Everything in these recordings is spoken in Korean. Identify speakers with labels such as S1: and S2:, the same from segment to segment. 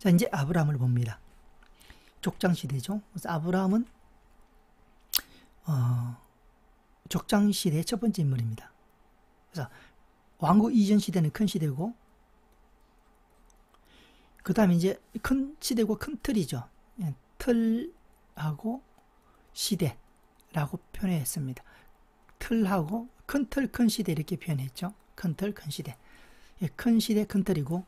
S1: 자, 이제 아브라함을 봅니다. 족장시대죠. 그래서 아브라함은 족장시대의 첫 번째 인물입니다. 그래서 왕국 이전 시대는 큰 시대고, 그 다음에 이제 큰 시대고 큰 틀이죠. 틀하고 시대라고 표현했습니다. 틀하고 큰 틀, 큰 시대 이렇게 표현했죠. 큰 틀, 큰 시대. 큰 시대, 큰 틀이고,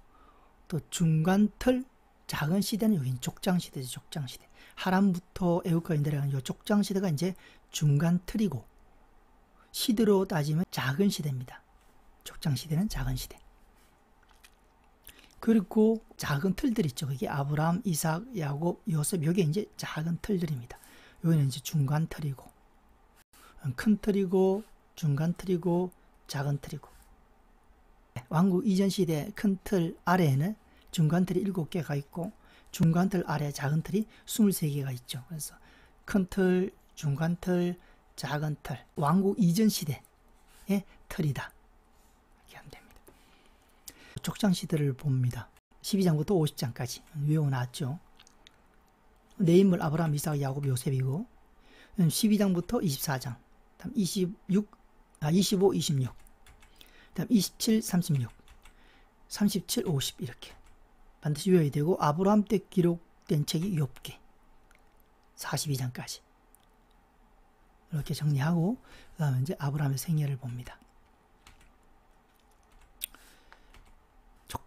S1: 또 중간 틀, 작은 시대는 여기는 족장시대죠. 족장시대. 하란부터 애국까지 내려가는 이 족장시대가 이제 중간 틀이고, 시대로 따지면 작은 시대입니다. 족장시대는 작은 시대. 그리고 작은 틀들 있죠. 그게 아브라함, 이삭, 야곱, 요셉, 요게 이제 작은 틀들입니다. 여기는 이제 중간 틀이고, 큰 틀이고, 중간 틀이고, 작은 틀이고. 왕국 이전 시대 큰 틀 아래에는 중간 틀이 7개가 있고, 중간 틀 아래 작은 틀이 23개가 있죠. 그래서 큰 틀, 중간 틀, 작은 틀, 왕국 이전 시대의 틀이다. 이렇게 하면 됩니다. 족장 시대를 봅니다. 12장부터 50장까지 외워놨죠. 네 인물 아브라함, 이삭, 야곱, 요셉이고, 12장부터 24장, 다음 25, 26, 다음 27, 36, 37, 50 이렇게 반드시 외워야 되고, 아브라함 때 기록된 책이 6개, 42장까지 이렇게 정리하고, 그 다음에 이제 아브라함의 생애를 봅니다.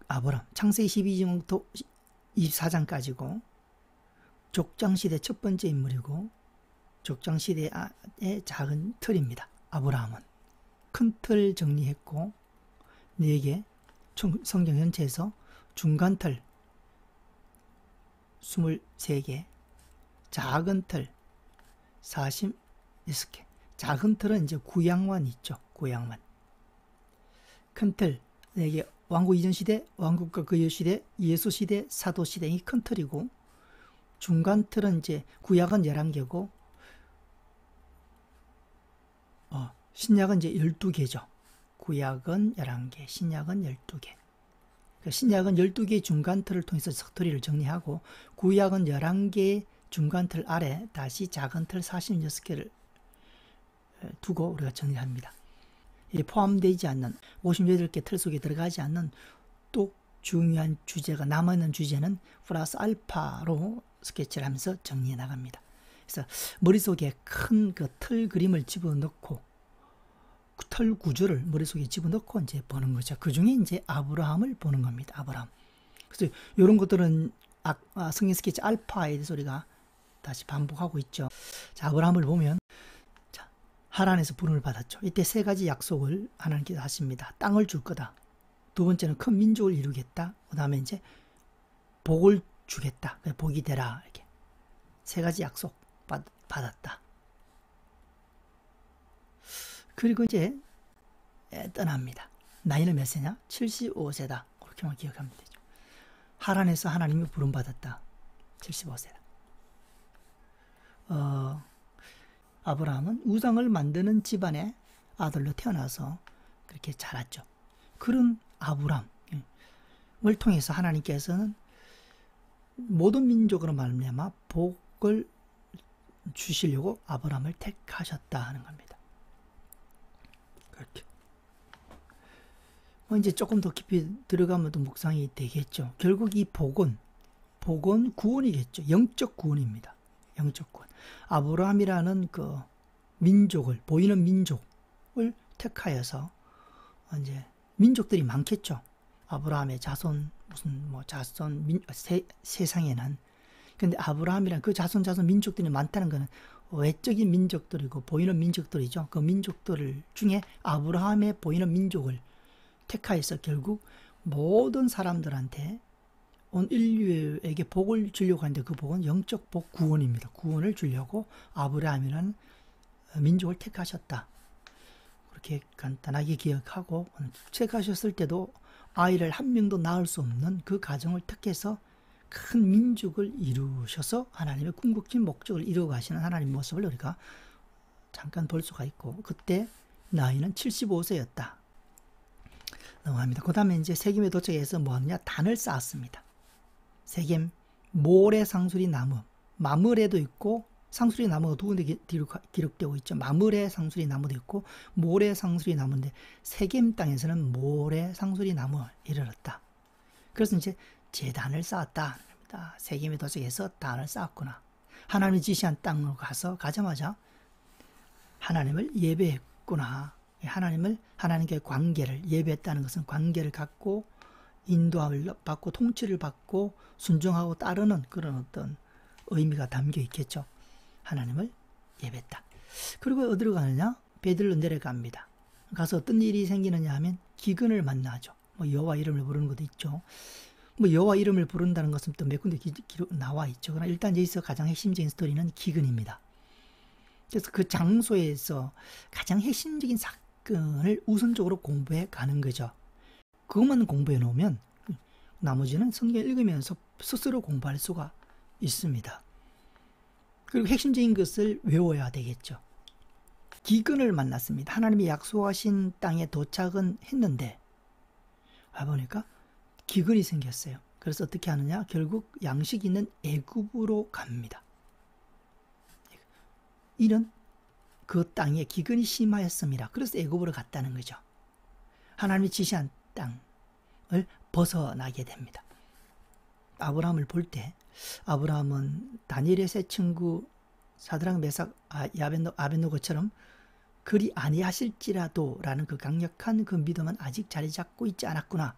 S1: 아브라함, 창세기 12장부터 24장까지고, 족장시대 첫 번째 인물이고, 족장시대의 작은 틀입니다. 아브라함은 큰 틀 정리했고, 4개, 성경 전체에서 중간 틀 23개, 작은 틀 46개. 작은 틀은 이제 구약만 있죠. 구약만. 큰 틀 4개, 왕국 이전 시대, 왕국과 그 이후 시대, 예수 시대, 사도 시대이 큰 틀이고, 중간 틀은 이제 구약은 11개고, 신약은 이제 12개죠. 구약은 11개, 신약은 12개. 신약은 12개의 중간 틀을 통해서 석토리를 정리하고, 구약은 11개의 중간 틀 아래 다시 작은 틀 46개를 두고 우리가 정리합니다. 포함되지 않는 58개 틀 속에 들어가지 않는 또 중요한 주제가, 남아있는 주제는 플러스 알파로 스케치를 하면서 정리해 나갑니다. 그래서 머릿속에 큰 그 틀 그림을 집어넣고, 틀 구조를 머릿속에 집어넣고 이제 보는 거죠. 그 중에 이제 아브라함을 보는 겁니다. 아브라함. 그래서 이런 것들은 성경 스케치 알파에 대해서 우리가 다시 반복하고 있죠. 자, 아브라함을 보면, 자, 하나님께서 부름을 받았죠. 이때 3가지 약속을 하나님께서 하십니다. 땅을 줄 거다. 두 번째는 큰 민족을 이루겠다. 그 다음에 이제 복을 주겠다. 복이 되라. 이렇게 3가지 약속 받았다. 그리고 이제 떠납니다. 나이는 몇 세냐? 75세다. 그렇게만 기억하면 되죠. 하란에서 하나님이 부름받았다. 75세다. 아브라함은 우상을 만드는 집안의 아들로 태어나서 그렇게 자랐죠. 그런 아브라함을 통해서 하나님께서는 모든 민족으로 말미암아 복을 주시려고 아브라함을 택하셨다 하는 겁니다. 그렇게. 이제 조금 더 깊이 들어가면 또 묵상이 되겠죠. 결국 이 복은 구원이겠죠. 영적 구원입니다. 영적 구원. 아브라함이라는 그 민족을, 보이는 민족을 택하여서 이제 민족들이 많겠죠. 아브라함의 자손, 세상에는. 근데 아브라함이란 그 자손 민족들이 많다는 것은 외적인 민족들이고 보이는 민족들이죠. 그 민족들 중에 아브라함의 보이는 민족을 택하여서 결국 모든 사람들한테 온 인류에게 복을 주려고 하는데, 그 복은 영적 복, 구원입니다. 구원을 주려고 아브라함이라는 민족을 택하셨다. 그렇게 간단하게 기억하고, 택하셨을 때도 아이를 한 명도 낳을 수 없는 그 가정을 택해서 큰 민족을 이루셔서 하나님의 궁극적인 목적을 이루어 가시는 하나님의 모습을 우리가 잠깐 볼 수가 있고, 그때 나이는 75세였다. 넘어갑니다. 그 다음에 이제 세겜에 도착해서 뭐 하느냐? 단을 쌓았습니다. 세겜, 모래 상수리 나무, 마물에도 있고 상수리 나무가 두 군데 기록되고 있죠. 마물의 상수리 나무도 있고 모래 상수리 나무인데 세겜 땅에서는 모래 상수리 나무에 이르렀다. 그래서 이제 제단을 쌓았다. 세겜에 도착해서 단을 쌓았구나. 하나님이 지시한 땅으로 가자마자 하나님을 예배했구나. 하나님과의 관계를 예배했다는 것은 관계를 갖고 인도함을 받고 통치를 받고 순종하고 따르는 그런 어떤 의미가 담겨 있겠죠. 하나님을 예배했다. 그리고 어디로 가느냐? 베들로 내려갑니다. 가서 어떤 일이 생기느냐 하면 기근을 만나죠. 여호와 이름을 부르는 것도 있죠. 여호와 이름을 부른다는 것은 또 몇 군데 기록 나와 있죠. 그러나 일단 여기서 가장 핵심적인 스토리는 기근입니다. 그래서 그 장소에서 가장 핵심적인 사건을 우선적으로 공부해 가는 거죠. 그것만 공부해 놓으면 나머지는 성경 읽으면서 스스로 공부할 수가 있습니다. 그리고 핵심적인 것을 외워야 되겠죠. 기근을 만났습니다. 하나님이 약속하신 땅에 도착은 했는데 와보니까 기근이 생겼어요. 그래서 어떻게 하느냐? 결국 양식 있는 애굽으로 갑니다. 이는 그 땅에 기근이 심하였습니다. 그래서 애굽으로 갔다는 거죠. 하나님이 지시한 땅을 벗어나게 됩니다. 아브라함을 볼 때 아브라함은 다니엘의 세 친구 사드락 메삭 아벤노고처럼 그리 아니하실지라도 라는 그 강력한 그 믿음은 아직 자리 잡고 있지 않았구나.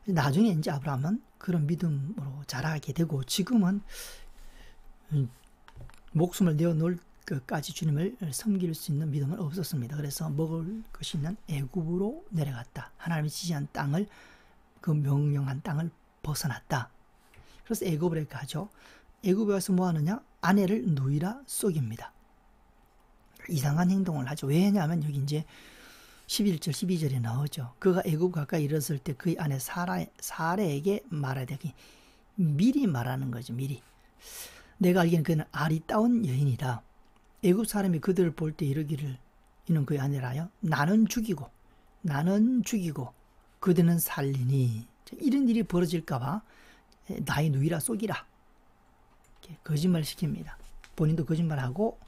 S1: 나중에 이제 아브라함은 그런 믿음으로 자라게 되고 지금은 목숨을 내어놓을 것까지 주님을 섬길 수 있는 믿음은 없었습니다. 그래서 먹을 것이 있는 애굽으로 내려갔다. 하나님이 지시한 땅을 그 명령한 땅을 벗어났다. 그래서 애굽으로 가죠. 애굽에 와서 뭐 하느냐? 아내를 누이라 속입니다. 이상한 행동을 하죠. 왜냐하면 여기 이제 11절 12절에 나오죠. 그가 애굽 가까이 이르렀을 때 그의 아내 사레에게 말해야 되기 미리 말하는 거죠. 미리. 내가 알기에는 그는 아리따운 여인이다. 애굽 사람이 그들을 볼 때 이르기를 이는 그의 아내라요. 나는 죽이고 그들은 살리니. 이런 일이 벌어질까 봐 나의 누이라 속이라. 거짓말 시킵니다. 본인도 거짓말하고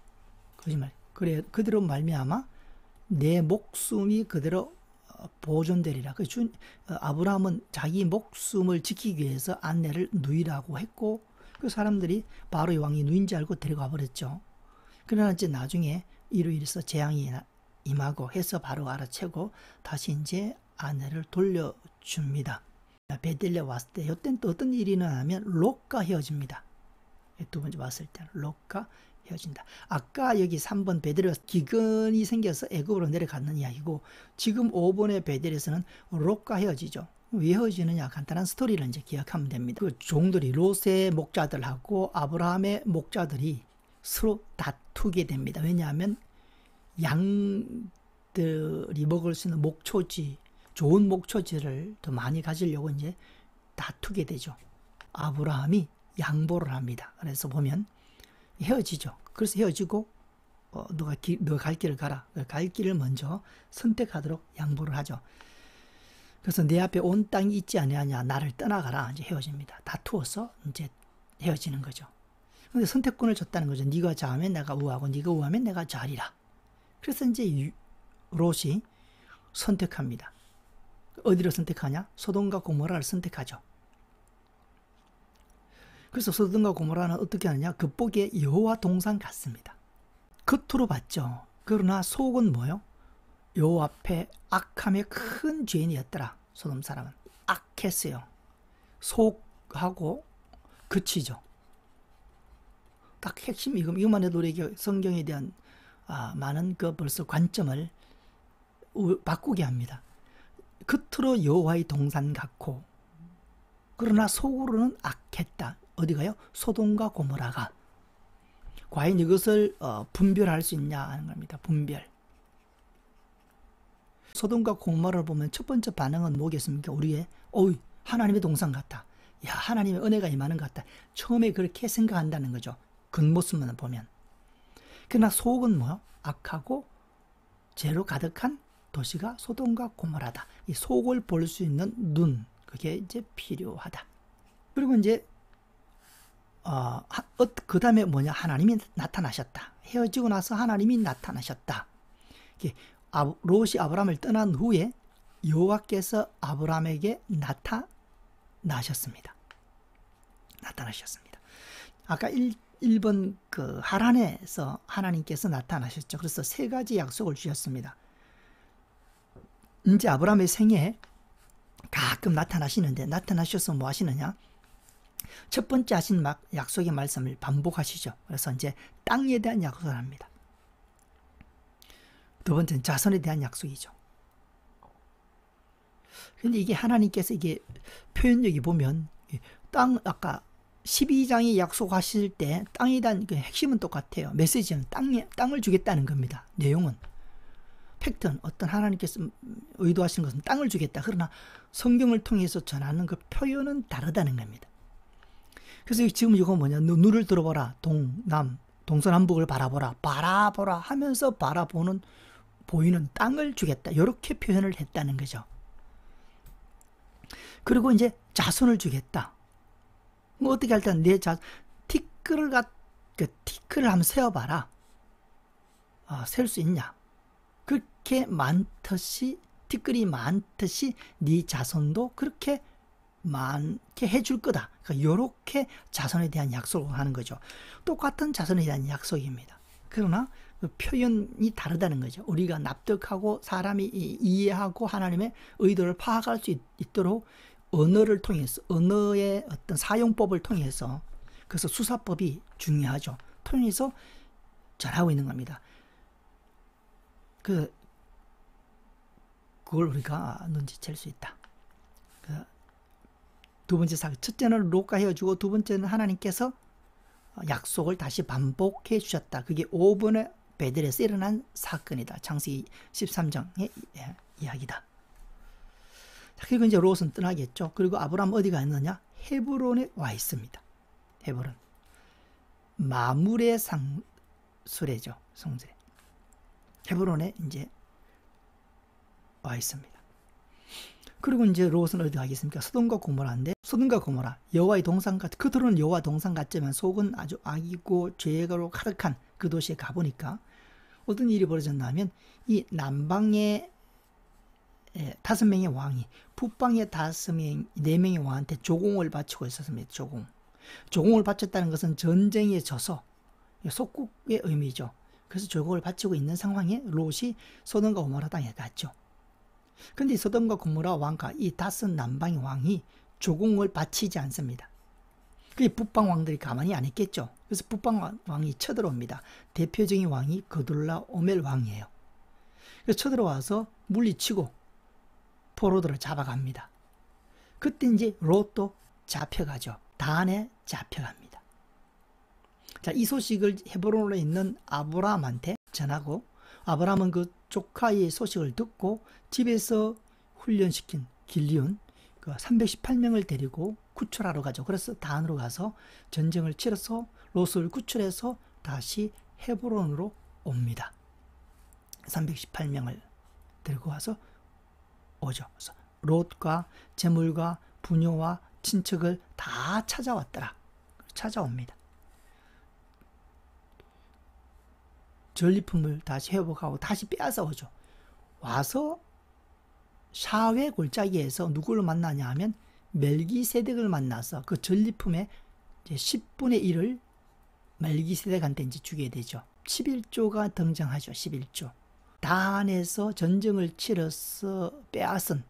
S1: 그래 그대로 말미암아 내 목숨이 그대로 보존되리라. 아브라함은 자기 목숨을 지키기 위해서 아내를 누이라고 했고 그 사람들이 바로의 왕이 누인 줄 알고 데려가 버렸죠. 그러나 이제 나중에 이로 인해서 재앙이 임하고 해서 바로 알아채고 다시 이제 아내를 돌려줍니다. 베들레 왔을 때 이때는 또 어떤 일이 일어나면 롯과 헤어집니다. 두 번째 왔을 때는 롯과 헤어진다. 아까 여기 3번 베델에 기근이 생겨서 애굽으로 내려갔는 이야기고 지금 5번의 베델에서는 롯과 헤어지죠. 왜 헤어지느냐? 간단한 스토리를 이제 기억하면 됩니다. 그 종들이 롯의 목자들하고 아브라함의 목자들이 서로 다투게 됩니다. 왜냐하면 양들이 먹을 수 있는 목초지, 좋은 목초지를 더 많이 가지려고 이제 다투게 되죠. 아브라함이 양보를 합니다. 그래서 보면 헤어지죠. 그래서 헤어지고 너가 갈 길을 가라. 갈 길을 먼저 선택하도록 양보를 하죠. 그래서 내 앞에 온 땅이 있지 아니하냐 나를 떠나가라. 이제 헤어집니다. 다투어서 이제 헤어지는 거죠. 근데 선택권을 줬다는 거죠. 네가 좌하면 내가 우하고 네가 우하면 내가 좌리라. 그래서 이제 롯이 선택합니다. 어디를 선택하냐? 소돔과 고모라를 선택하죠. 그래서 소돔과 고모라는 어떻게 하느냐? 겉보기에 여호와 동산 같습니다. 겉으로 봤죠. 그러나 속은 뭐요? 여호와 앞에 악함의 큰 죄인이었더라. 소돔 사람은 악했어요. 속하고 그치죠. 딱 핵심 이것만 해도 우리에게 성경에 대한 많은 그 벌써 관점을 바꾸게 합니다. 겉으로 여호와의 동산 같고 그러나 속으로는 악했다. 어디가요? 소돔과 고모라가. 과연 이것을 분별할 수 있냐 하는 겁니다. 분별. 소돔과 고모라를 보면 첫 번째 반응은 뭐겠습니까? 우리의 하나님의 동산 같다. 야, 하나님의 은혜가 임하는 것 같다. 처음에 그렇게 생각한다는 거죠. 겉모습만 보면. 그러나 속은 뭐요? 악하고 죄로 가득한 도시가 소돔과 고모라다. 이 속을 볼 수 있는 눈, 그게 이제 필요하다. 그리고 이제 그 다음에 뭐냐? 하나님이 나타나셨다. 헤어지고 나서 하나님이 나타나셨다. 롯이 아브라함을 떠난 후에 여호와께서 아브라함에게 나타나셨습니다. 아까 1번 그 하란에서 하나님께서 나타나셨죠. 그래서 세 가지 약속을 주셨습니다. 이제 아브라함의 생애에 가끔 나타나시는데, 나타나셔서 뭐 하시느냐? 첫 번째 하신 약속의 말씀을 반복하시죠. 그래서 이제 땅에 대한 약속을 합니다. 두 번째는 자손에 대한 약속이죠. 근데 이게 하나님께서 이게 표현력이 보면 아까 12장이 약속하실 때 땅에 대한 그 핵심은 똑같아요. 메시지는 땅을 주겠다는 겁니다. 내용은. 팩트는 어떤 하나님께서 의도하시는 것은 땅을 주겠다. 그러나 성경을 통해서 전하는 그 표현은 다르다는 겁니다. 그래서 지금 이거 뭐냐? 눈을 들어보라. 동서남북을 바라보라 하면서 보이는 땅을 주겠다. 이렇게 표현을 했다는 거죠. 그리고 이제 자손을 주겠다. 뭐 어떻게 할 때 티끌을 한번 세어봐라. 셀 수 있냐? 그렇게 티끌이 많듯이 네 자손도 그렇게 많게 해줄 거다. 그러니까 이렇게 자손에 대한 약속을 하는 거죠. 똑같은 자손에 대한 약속입니다. 그러나 그 표현이 다르다는 거죠. 우리가 납득하고 사람이 이해하고 하나님의 의도를 파악할 수 있도록 언어를 통해서, 언어의 어떤 사용법을 통해서, 그래서 수사법이 중요하죠. 통해서 전하고 있는 겁니다. 그걸 우리가 눈치챌 수 있다. 두 번째 사건, 첫째는 롯과 헤어지고 두 번째는 하나님께서 약속을 다시 반복해 주셨다. 그게 5번의 베델에서 일어난 사건이다. 창세기 13장의 이야기다. 그리고 이제 롯은 떠나겠죠. 그리고 아브라함 어디가 있느냐? 헤브론에 와 있습니다. 헤브론. 마물의 성수래죠. 성수래. 헤브론에 이제 와 있습니다. 그리고 이제 롯은 어디 가겠습니까? 소돔과 고모라인데, 소돔과 고모라, 여호와의 동산 같, 겉으로는 여호와 동산 같지만 속은 아주 악이고 죄가로 가득한 그 도시에 가보니까 어떤 일이 벌어졌나 하면, 이 남방의 5명의 왕이 북방의 4명의 왕한테 조공을 바치고 있었습니다. 조공을 바쳤다는 것은 전쟁에 져서 속국의 의미죠. 그래서 조공을 바치고 있는 상황에 롯이 소돔과 고모라 땅에 갔죠. 근데 소돔과 고모라 왕과 이 5 남방의 왕이 조공을 바치지 않습니다. 그 북방 왕들이 가만히 안 있겠죠. 그래서 북방 왕이 쳐들어옵니다. 대표적인 왕이 그돌라 오멜 왕이에요. 그래서 쳐들어와서 물리치고 포로들을 잡아갑니다. 그때 이제 롯도 잡혀가죠. 단에 잡혀갑니다. 자, 이 소식을 헤브론에 있는 아브라함한테 전하고, 아브라함은 그 조카의 소식을 듣고 집에서 훈련시킨 길리온 318명을 데리고 구출하러 가죠. 그래서 단으로 가서 전쟁을 치러서 롯을 구출해서 다시 헤브론으로 옵니다. 318명을 데리고 와서 오죠. 그래서 롯과 재물과 부녀와 친척을 다 찾아옵니다. 전리품을 다시 회복하고 다시 빼앗아 오죠. 와서 샤웨 골짜기에서 누구를 만나냐 하면 멜기세덱을 만나서 그 전리품의 이제 10분의 1을 멜기세덱한테 이제 주게 되죠. 11조가 등장하죠. 11조. 단에서 전쟁을 치러서 빼앗은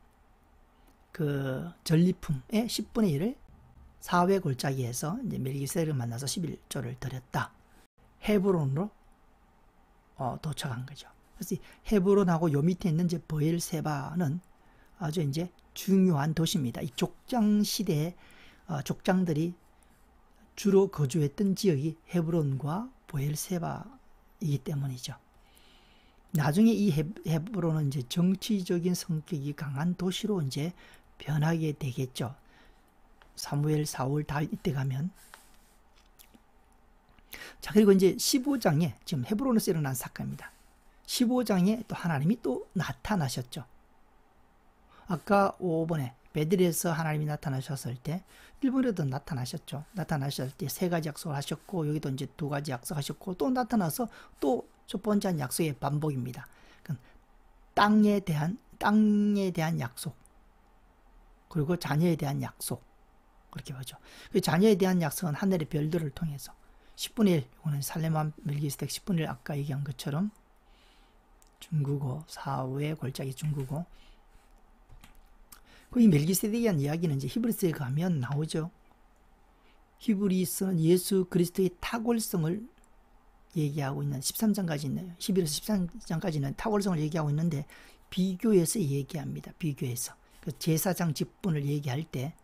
S1: 그 전리품의 10분의 1을 사회 골짜기에서 이제 멜기세덱을 만나서 11조를 드렸다. 헤브론으로 도착한 거죠. 그래서 헤브론하고 요 밑에 있는 이제 브엘세바는 아주 이제 중요한 도시입니다. 이 족장 시대에 족장들이 주로 거주했던 지역이 헤브론과 브엘세바이기 때문이죠. 나중에 이 헤브론은 이제 정치적인 성격이 강한 도시로 이제 변하게 되겠죠. 사무엘, 사울, 다윗 이때 가면. 자, 그리고 이제 15장에 지금 헤브론에서 일어난 사건입니다. 15장에 또 하나님이 또 나타나셨죠. 아까 5번에 베들에서 하나님이 나타나셨을 때 일본에도 나타나셨죠. 나타나셨을 때 세 가지 약속을 하셨고 여기도 이제 두 가지 약속하셨고 또 나타나서 또 첫 번째 한 약속의 반복입니다. 땅에 대한 약속, 그리고 자녀에 대한 약속, 그렇게 보죠. 그 자녀에 대한 약속은 하늘의 별들을 통해서 10분의 1, 이거는 살레만 멜기스덱 10분의 1 아까 얘기한 것처럼 중국어, 사후의 골짜기 중국어. 이 멜기세덱에 대한 이야기는 이제 히브리서에 가면 나오죠. 히브리서는 예수 그리스도의 탁월성을 얘기하고 있는 13장까지 있네요. 11에서 13장까지는 탁월성을 얘기하고 있는데 비교해서 얘기합니다. 비교해서. 그 제사장 직분을 얘기할 때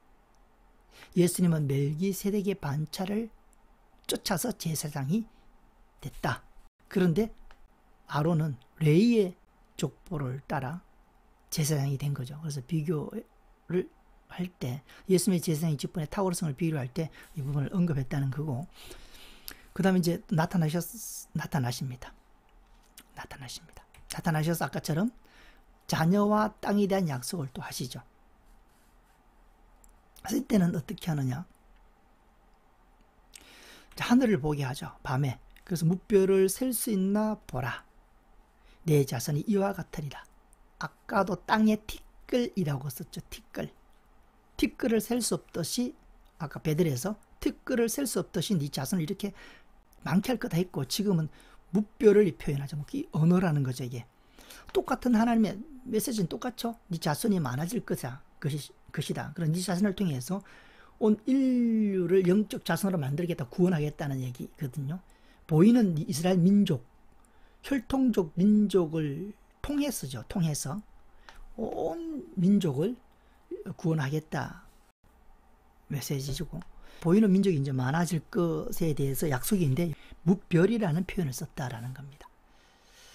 S1: 예수님은 멜기세덱의 반차를 쫓아서 제사장이 됐다. 그런데 아론은 레위의 족보를 따라 제사장이 된 거죠. 그래서 비교를 할 때 예수님의 제사장의 직분의 탁월성을 비교할 때 이 부분을 언급했다는 거고, 그 다음에 이제 나타나십니다. 나타나셔서 아까처럼 자녀와 땅에 대한 약속을 또 하시죠. 그래서 이때는 어떻게 하느냐. 하늘을 보게 하죠. 밤에. 그래서 무뼈를 셀 수 있나 보라. 내 자손이 이와 같으리라. 아까도 땅의 티끌이라고 썼죠. 티끌을 셀 수 없듯이, 아까 베들에서 티끌을 셀 수 없듯이 네 자손을 이렇게 많게 할 거다 했고, 지금은 무뼈를 표현하죠. 이 언어라는 거죠. 이게 똑같은 하나님의 메시지는 똑같죠. 네 자손이 많아질 것이다. 그런 네 자손을 통해서 온 인류를 영적 자손으로 만들겠다, 구원하겠다는 얘기거든요. 보이는 이스라엘 민족, 혈통적 민족을 통해서죠. 통해서 온 민족을 구원하겠다 메시지고, 보이는 민족이 이제 많아질 것에 대해서 약속인데 무별이라는 표현을 썼다라는 겁니다.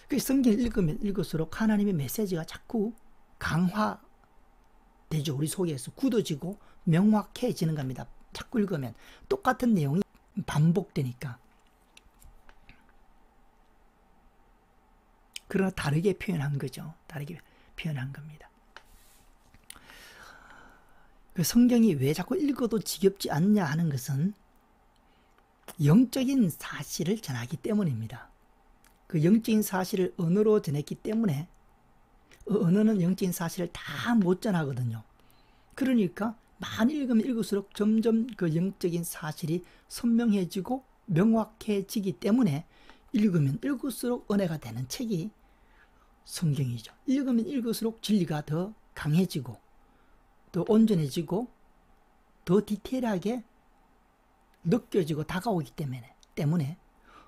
S1: 그 성경을 읽으면 읽을수록 하나님의 메시지가 자꾸 강화되죠. 우리 속에서 굳어지고 명확해지는 겁니다. 자꾸 읽으면 똑같은 내용이 반복되니까. 그러나 다르게 표현한 거죠. 다르게 표현한 겁니다. 그 성경이 왜 자꾸 읽어도 지겹지 않냐 하는 것은 영적인 사실을 전하기 때문입니다. 그 영적인 사실을 언어로 전했기 때문에 언어는 영적인 사실을 다 못 전하거든요. 그러니까 많이 읽으면 읽을수록 점점 그 영적인 사실이 선명해지고 명확해지기 때문에 읽으면 읽을수록 은혜가 되는 책이 성경이죠. 읽으면 읽을수록 진리가 더 강해지고 더 온전해지고 더 디테일하게 느껴지고 다가오기 때문에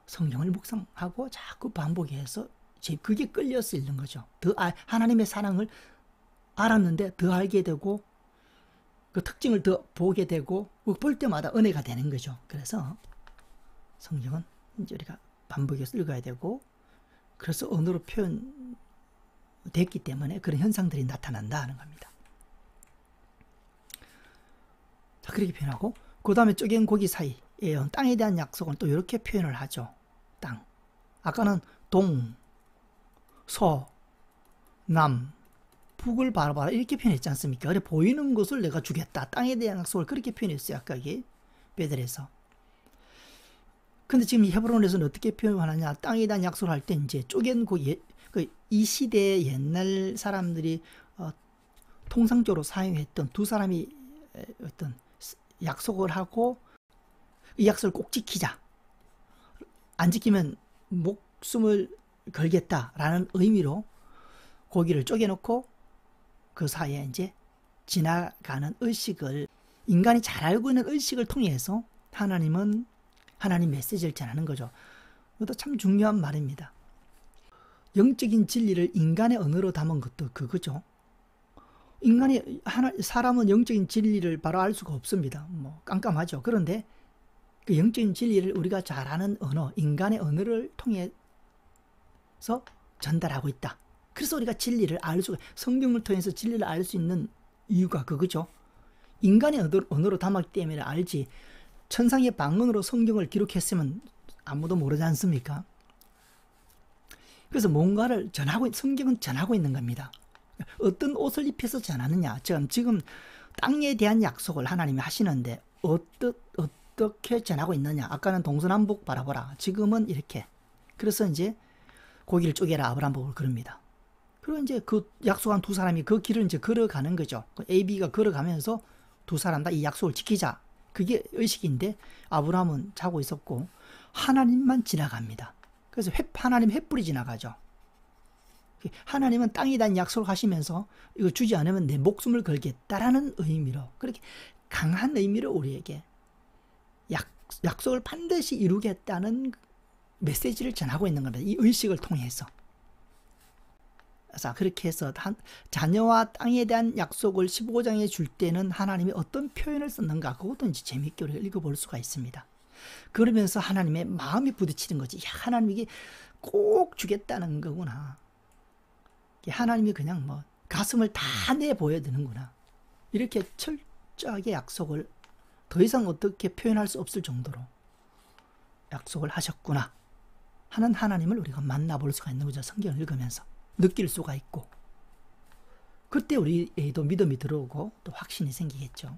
S1: 성경을 묵상하고 자꾸 반복해서 그게 끌려서 읽는 거죠. 더 하나님의 사랑을 알았는데 더 알게 되고 그 특징을 더 보게 되고 볼 때마다 은혜가 되는 거죠. 그래서 성경은 이제 우리가 반복해서 읽어야 되고, 그래서 언어로 표현됐기 때문에 그런 현상들이 나타난다 하는 겁니다. 자, 그렇게 표현하고, 그 다음에 쪼갠 고기 사이에 땅에 대한 약속은 또 이렇게 표현을 하죠. 땅. 아까는 동, 서, 남, 북을 바라봐라 이렇게 표현했지 않습니까? 그래, 보이는 것을 내가 주겠다. 땅에 대한 약속을 그렇게 표현했어요. 아까 이게 베들에서. 근데 지금 헤브론에서는 어떻게 표현하느냐? 땅에 대한 약속을 할 때 이제 쪼갠 고기, 이 시대의 옛날 사람들이 통상적으로 사용했던 두 사람이 어떤 약속을 하고 이 약속을 꼭 지키자. 안 지키면 목숨을 걸겠다라는 의미로 고기를 쪼개놓고 그 사이에 이제 지나가는 의식을, 인간이 잘 알고 있는 의식을 통해서 하나님 메시지를 전하는 거죠. 이것도 참 중요한 말입니다. 영적인 진리를 인간의 언어로 담은 것도 그거죠. 사람은 영적인 진리를 바로 알 수가 없습니다. 깜깜하죠. 그런데 그 영적인 진리를 우리가 잘 아는 언어, 인간의 언어를 통해서 전달하고 있다. 그래서 우리가 진리를 성경을 통해서 진리를 알 수 있는 이유가 그거죠. 인간의 언어로 담았기 때문에 알지, 천상의 방언으로 성경을 기록했으면 아무도 모르지 않습니까? 그래서 성경은 전하고 있는 겁니다. 어떤 옷을 입혀서 전하느냐. 지금 땅에 대한 약속을 하나님이 하시는데 어떻게 전하고 있느냐. 아까는 동서남북 바라보라. 지금은 이렇게. 그래서 이제 고기를 쪼개라 아브라함 복을 그럽니다. 그리고 이제 그 약속한 두 사람이 그 길을 이제 걸어가는 거죠. A, B가 걸어가면서 두 사람 다 이 약속을 지키자. 그게 의식인데 아브라함은 자고 있었고 하나님만 지나갑니다. 그래서 하나님 횃불이 지나가죠. 하나님은 땅에 대한 약속을 하시면서 이거 주지 않으면 내 목숨을 걸겠다라는 의미로, 그렇게 강한 의미로 우리에게 약속을 반드시 이루겠다는 메시지를 전하고 있는 겁니다. 이 의식을 통해서. 그래서 그렇게 해서 자녀와 땅에 대한 약속을 15장에 줄 때는 하나님이 어떤 표현을 썼는가, 그것도 이제 재미있게 우리가 읽어볼 수가 있습니다. 그러면서 하나님의 마음이 부딪히는 거지. 야, 하나님이 이게 꼭 주겠다는 거구나. 하나님이 그냥 뭐 가슴을 다 내 보여드는구나. 이렇게 철저하게 약속을 더 이상 어떻게 표현할 수 없을 정도로 약속을 하셨구나 하는 하나님을 우리가 만나볼 수가 있는 거죠. 성경을 읽으면서 느낄 수가 있고, 그때 우리에도 믿음이 들어오고 또 확신이 생기겠죠.